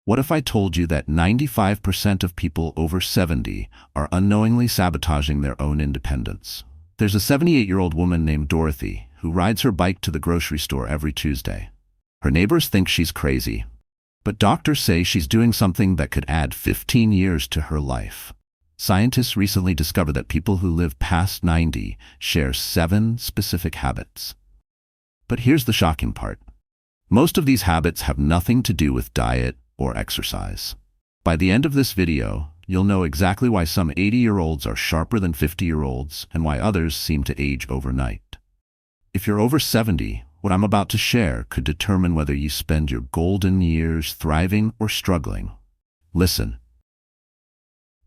What if I told you that 95% of people over 70 are unknowingly sabotaging their own independence? There's a 78-year-old woman named Dorothy who rides her bike to the grocery store every Tuesday. Her neighbors think she's crazy, but doctors say she's doing something that could add 15 years to her life. Scientists recently discovered that people who live past 90 share 7 specific habits. But here's the shocking part. Most of these habits have nothing to do with diet or exercise. By the end of this video, you'll know exactly why some 80-year-olds are sharper than 50-year-olds and why others seem to age overnight. If you're over 70, what I'm about to share could determine whether you spend your golden years thriving or struggling. Listen.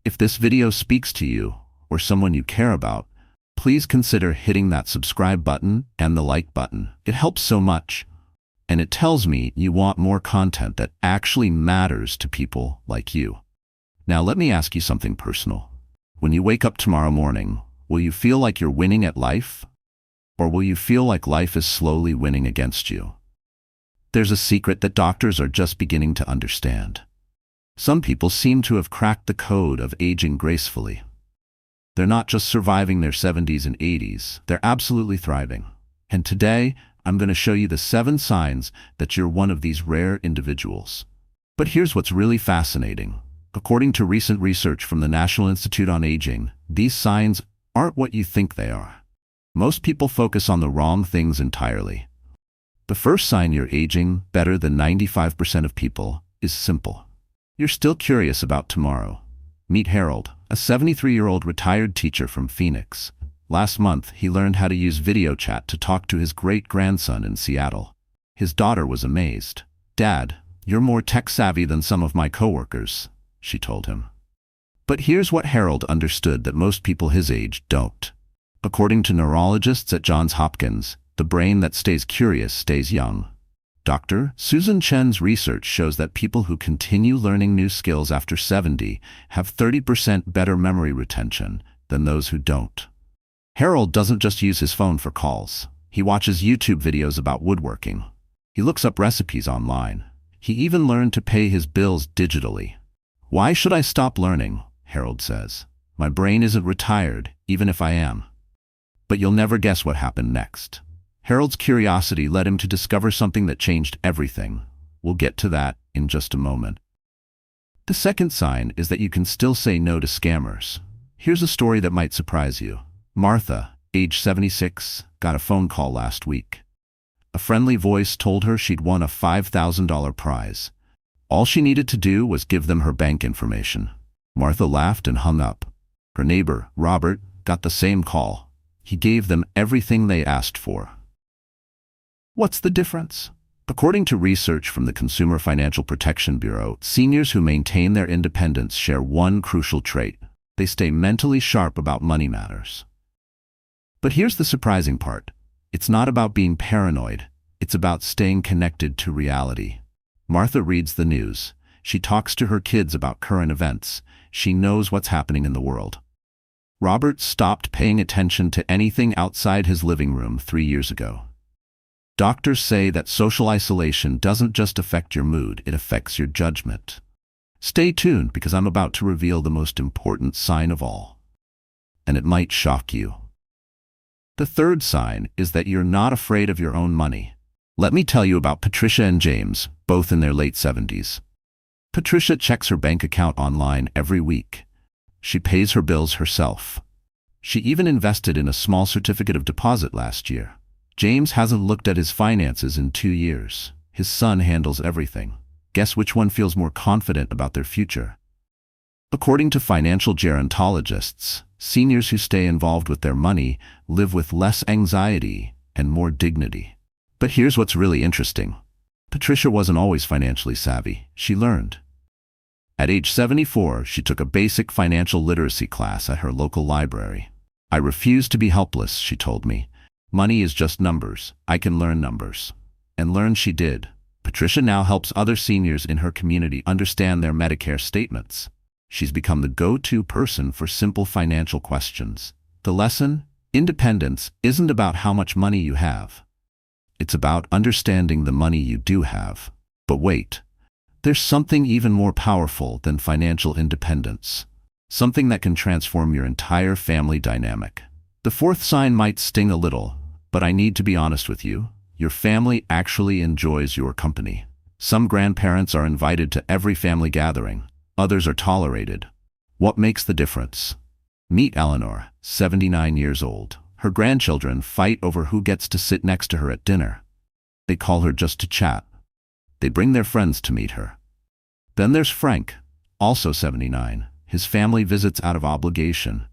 If this video speaks to you or someone you care about, please consider hitting that subscribe button and the like button. It helps so much, and it tells me you want more content that actually matters to people like you. Now let me ask you something personal. When you wake up tomorrow morning, will you feel like you're winning at life? Or will you feel like life is slowly winning against you? There's a secret that doctors are just beginning to understand. Some people seem to have cracked the code of aging gracefully. They're not just surviving their 70s and 80s, they're absolutely thriving. And today, I'm going to show you the 7 signs that you're one of these rare individuals. But here's what's really fascinating. According to recent research from the National Institute on Aging, these signs aren't what you think they are. Most people focus on the wrong things entirely. The first sign you're aging better than 95% of people is simple. You're still curious about tomorrow. Meet Harold, a 73-year-old retired teacher from Phoenix. Last month, he learned how to use video chat to talk to his great-grandson in Seattle. His daughter was amazed. "Dad, you're more tech-savvy than some of my coworkers," she told him. But here's what Harold understood that most people his age don't. According to neurologists at Johns Hopkins, the brain that stays curious stays young. Dr. Susan Chen's research shows that people who continue learning new skills after 70 have 30% better memory retention than those who don't. Harold doesn't just use his phone for calls. He watches YouTube videos about woodworking. He looks up recipes online. He even learned to pay his bills digitally. "Why should I stop learning?" Harold says. "My brain isn't retired, even if I am." But you'll never guess what happened next. Harold's curiosity led him to discover something that changed everything. We'll get to that in just a moment. The second sign is that you can still say no to scammers. Here's a story that might surprise you. Martha, age 76, got a phone call last week. A friendly voice told her she'd won a $5,000 prize. All she needed to do was give them her bank information. Martha laughed and hung up. Her neighbor, Robert, got the same call. He gave them everything they asked for. What's the difference? According to research from the Consumer Financial Protection Bureau, seniors who maintain their independence share one crucial trait. They stay mentally sharp about money matters. But here's the surprising part. It's not about being paranoid. It's about staying connected to reality. Martha reads the news. She talks to her kids about current events. She knows what's happening in the world. Robert stopped paying attention to anything outside his living room 3 years ago. Doctors say that social isolation doesn't just affect your mood, it affects your judgment. Stay tuned because I'm about to reveal the most important sign of all. And it might shock you. The third sign is that you're not afraid of your own money. Let me tell you about Patricia and James, both in their late 70s. Patricia checks her bank account online every week. She pays her bills herself. She even invested in a small certificate of deposit last year. James hasn't looked at his finances in 2 years. His son handles everything. Guess which one feels more confident about their future? According to financial gerontologists, seniors who stay involved with their money live with less anxiety and more dignity. But here's what's really interesting. Patricia wasn't always financially savvy. She learned. At age 74, she took a basic financial literacy class at her local library. "I refuse to be helpless," she told me. "Money is just numbers. I can learn numbers." And learn she did. Patricia now helps other seniors in her community understand their Medicare statements. She's become the go-to person for simple financial questions. The lesson? Independence isn't about how much money you have. It's about understanding the money you do have. But wait, There's something even more powerful than financial independence. Something that can transform your entire family dynamic. The fourth sign might sting a little, but I need to be honest with you. Your family actually enjoys your company. Some grandparents are invited to every family gathering. Others are tolerated. What makes the difference? Meet Eleanor, 79 years old. Her grandchildren fight over who gets to sit next to her at dinner. They call her just to chat. They bring their friends to meet her. Then there's Frank, also 79. His family visits out of obligation.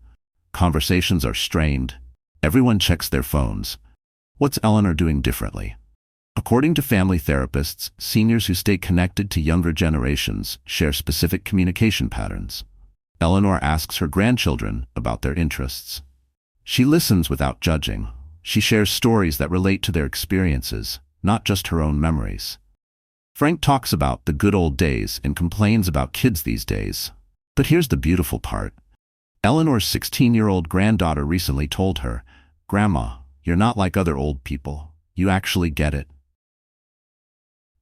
Conversations are strained. Everyone checks their phones. What's Eleanor doing differently? According to family therapists, seniors who stay connected to younger generations share specific communication patterns. Eleanor asks her grandchildren about their interests. She listens without judging. She shares stories that relate to their experiences, not just her own memories. Frank talks about the good old days and complains about kids these days. But here's the beautiful part. Eleanor's 16-year-old granddaughter recently told her, "Grandma, you're not like other old people. You actually get it."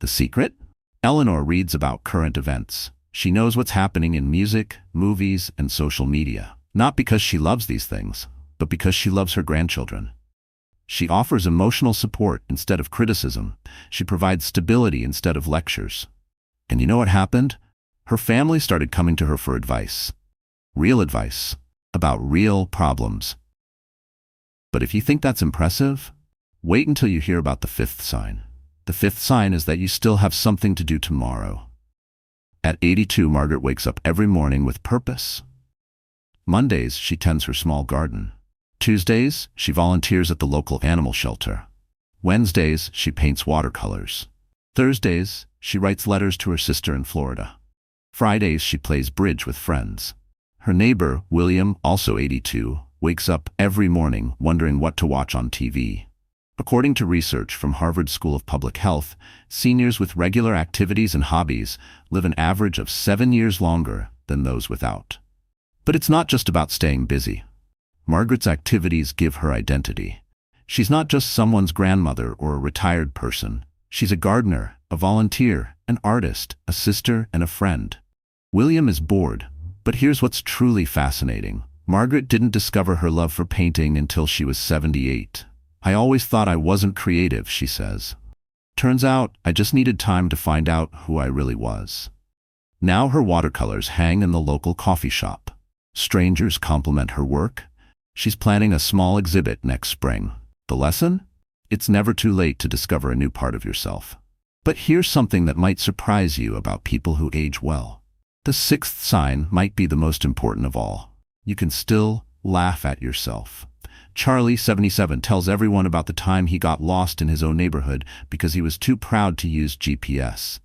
The secret? Eleanor reads about current events. She knows what's happening in music, movies, and social media. Not because she loves these things, but because she loves her grandchildren. She offers emotional support instead of criticism. She provides stability instead of lectures. And you know what happened? Her family started coming to her for advice. Real advice. About real problems. But if you think that's impressive, wait until you hear about the fifth sign. The fifth sign is that you still have something to do tomorrow. At 82, Margaret wakes up every morning with purpose. Mondays, she tends her small garden. Tuesdays, she volunteers at the local animal shelter. Wednesdays, she paints watercolors. Thursdays, she writes letters to her sister in Florida. Fridays, she plays bridge with friends. Her neighbor, William, also 82, wakes up every morning wondering what to watch on TV. According to research from Harvard School of Public Health, seniors with regular activities and hobbies live an average of 7 years longer than those without. But it's not just about staying busy. Margaret's activities give her identity. She's not just someone's grandmother or a retired person. She's a gardener, a volunteer, an artist, a sister, and a friend. William is bored, but here's what's truly fascinating. Margaret didn't discover her love for painting until she was 78. "I always thought I wasn't creative," she says. "Turns out, I just needed time to find out who I really was." Now her watercolors hang in the local coffee shop. Strangers compliment her work. She's planning a small exhibit next spring. The lesson? It's never too late to discover a new part of yourself. But here's something that might surprise you about people who age well. The sixth sign might be the most important of all. You can still laugh at yourself. Charlie, 77, tells everyone about the time he got lost in his own neighborhood because he was too proud to use GPS.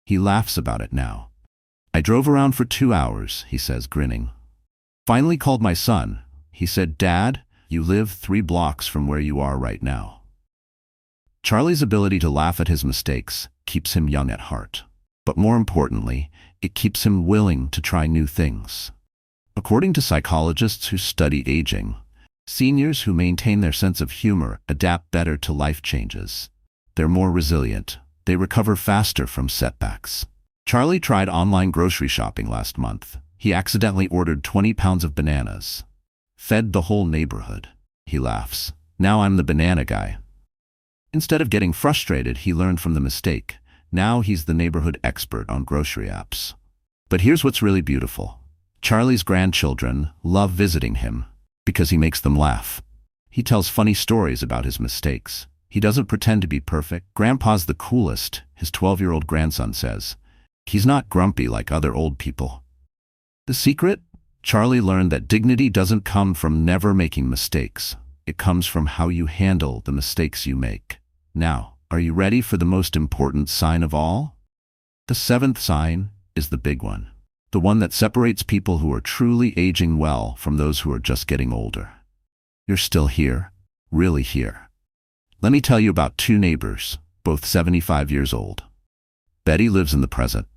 He laughs about it now. "I drove around for 2 hours," he says, grinning. "Finally called my son. He said, 'Dad, you live 3 blocks from where you are right now.'" Charlie's ability to laugh at his mistakes keeps him young at heart. But more importantly, it keeps him willing to try new things. According to psychologists who study aging, seniors who maintain their sense of humor adapt better to life changes. They're more resilient. They recover faster from setbacks. Charlie tried online grocery shopping last month. He accidentally ordered 20 pounds of bananas. Fed the whole neighborhood. He laughs. "Now I'm the banana guy." Instead of getting frustrated, he learned from the mistake. Now he's the neighborhood expert on grocery apps. But here's what's really beautiful. Charlie's grandchildren love visiting him because he makes them laugh. He tells funny stories about his mistakes. He doesn't pretend to be perfect. "Grandpa's the coolest," his 12-year-old grandson says. "He's not grumpy like other old people." The secret? Charlie learned that dignity doesn't come from never making mistakes. It comes from how you handle the mistakes you make. Now, are you ready for the most important sign of all? The seventh sign is the big one. The one that separates people who are truly aging well from those who are just getting older. You're still here, really here. Let me tell you about 2 neighbors, both 75 years old. Betty lives in the present.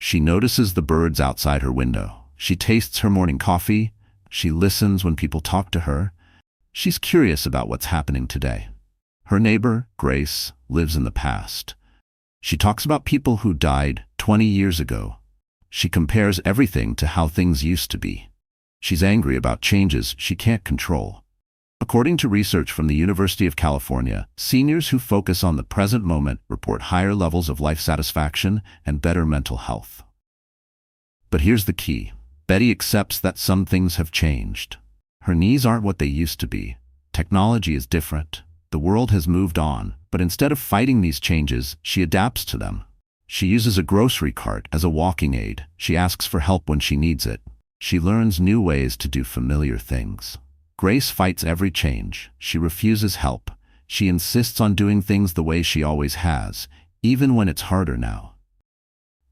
She notices the birds outside her window. She tastes her morning coffee. She listens when people talk to her. She's curious about what's happening today. Her neighbor, Grace, lives in the past. She talks about people who died 20 years ago. She compares everything to how things used to be. She's angry about changes she can't control. According to research from the University of California, seniors who focus on the present moment report higher levels of life satisfaction and better mental health. But here's the key. Betty accepts that some things have changed. Her knees aren't what they used to be. Technology is different. The world has moved on, but instead of fighting these changes, she adapts to them. She uses a grocery cart as a walking aid. She asks for help when she needs it. She learns new ways to do familiar things. Grace fights every change. She refuses help. She insists on doing things the way she always has, even when it's harder now.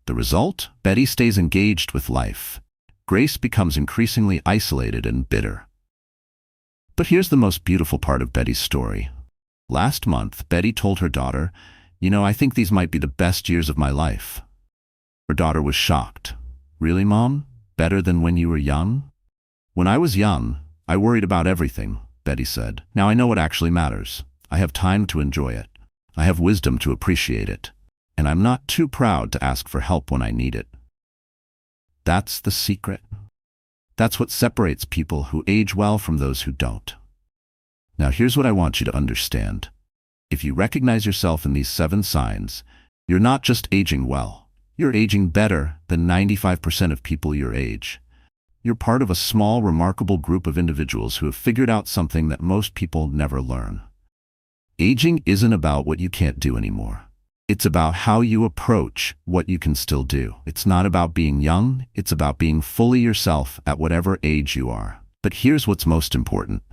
The result? Betty stays engaged with life. Grace becomes increasingly isolated and bitter. But here's the most beautiful part of Betty's story. Last month, Betty told her daughter, I think these might be the best years of my life." Her daughter was shocked. "Really, Mom? Better than when you were young?" "When I was young, I worried about everything," Betty said. "Now I know what actually matters. I have time to enjoy it. I have wisdom to appreciate it. And I'm not too proud to ask for help when I need it." That's the secret. That's what separates people who age well from those who don't. Now here's what I want you to understand. If you recognize yourself in these 7 signs, you're not just aging well. You're aging better than 95% of people your age. You're part of a small, remarkable group of individuals who have figured out something that most people never learn. Aging isn't about what you can't do anymore. It's about how you approach what you can still do. It's not about being young, it's about being fully yourself at whatever age you are. But here's what's most important.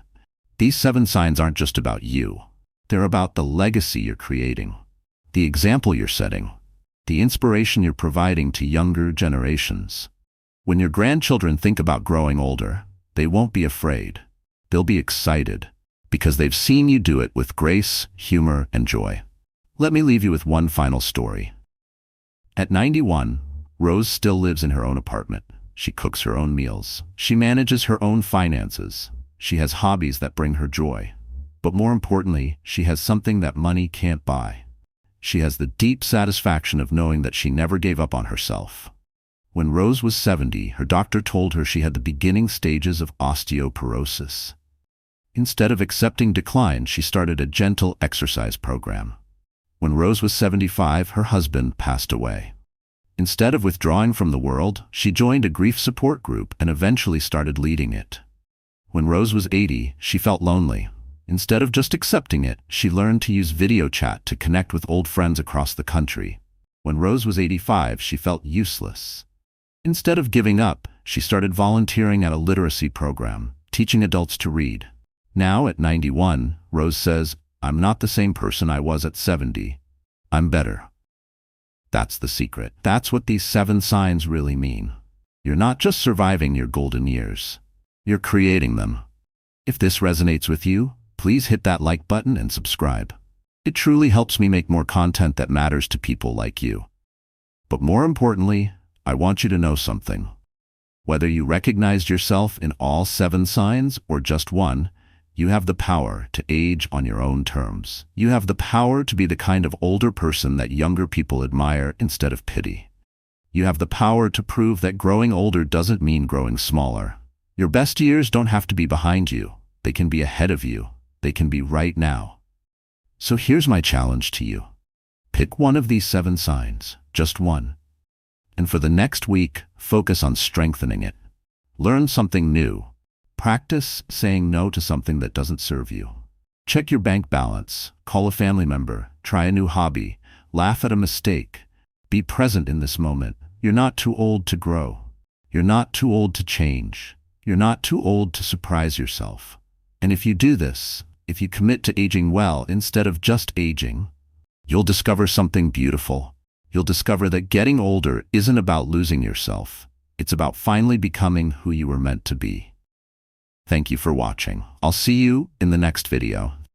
These 7 signs aren't just about you. They're about the legacy you're creating, the example you're setting, the inspiration you're providing to younger generations. When your grandchildren think about growing older, they won't be afraid. They'll be excited, because they've seen you do it with grace, humor, and joy. Let me leave you with one final story. At 91, Rose still lives in her own apartment. She cooks her own meals. She manages her own finances. She has hobbies that bring her joy. But more importantly, she has something that money can't buy. She has the deep satisfaction of knowing that she never gave up on herself. When Rose was 70, her doctor told her she had the beginning stages of osteoporosis. Instead of accepting decline, she started a gentle exercise program. When Rose was 75, her husband passed away. Instead of withdrawing from the world, she joined a grief support group and eventually started leading it. When Rose was 80, she felt lonely. Instead of just accepting it, she learned to use video chat to connect with old friends across the country. When Rose was 85, she felt useless. Instead of giving up, she started volunteering at a literacy program, teaching adults to read. Now, at 91, Rose says, "I'm not the same person I was at 70. I'm better." That's the secret. That's what these 7 signs really mean. You're not just surviving your golden years. You're creating them. If this resonates with you, please hit that like button and subscribe. It truly helps me make more content that matters to people like you. But more importantly, I want you to know something. Whether you recognized yourself in all 7 signs or just one, you have the power to age on your own terms. You have the power to be the kind of older person that younger people admire instead of pity. You have the power to prove that growing older doesn't mean growing smaller. Your best years don't have to be behind you. They can be ahead of you. They can be right now. So here's my challenge to you. Pick one of these 7 signs, just one. And for the next week, focus on strengthening it. Learn something new. Practice saying no to something that doesn't serve you. Check your bank balance, call a family member, try a new hobby, laugh at a mistake. Be present in this moment. You're not too old to grow. You're not too old to change. You're not too old to surprise yourself. And if you do this, if you commit to aging well instead of just aging, you'll discover something beautiful. You'll discover that getting older isn't about losing yourself. It's about finally becoming who you were meant to be. Thank you for watching. I'll see you in the next video.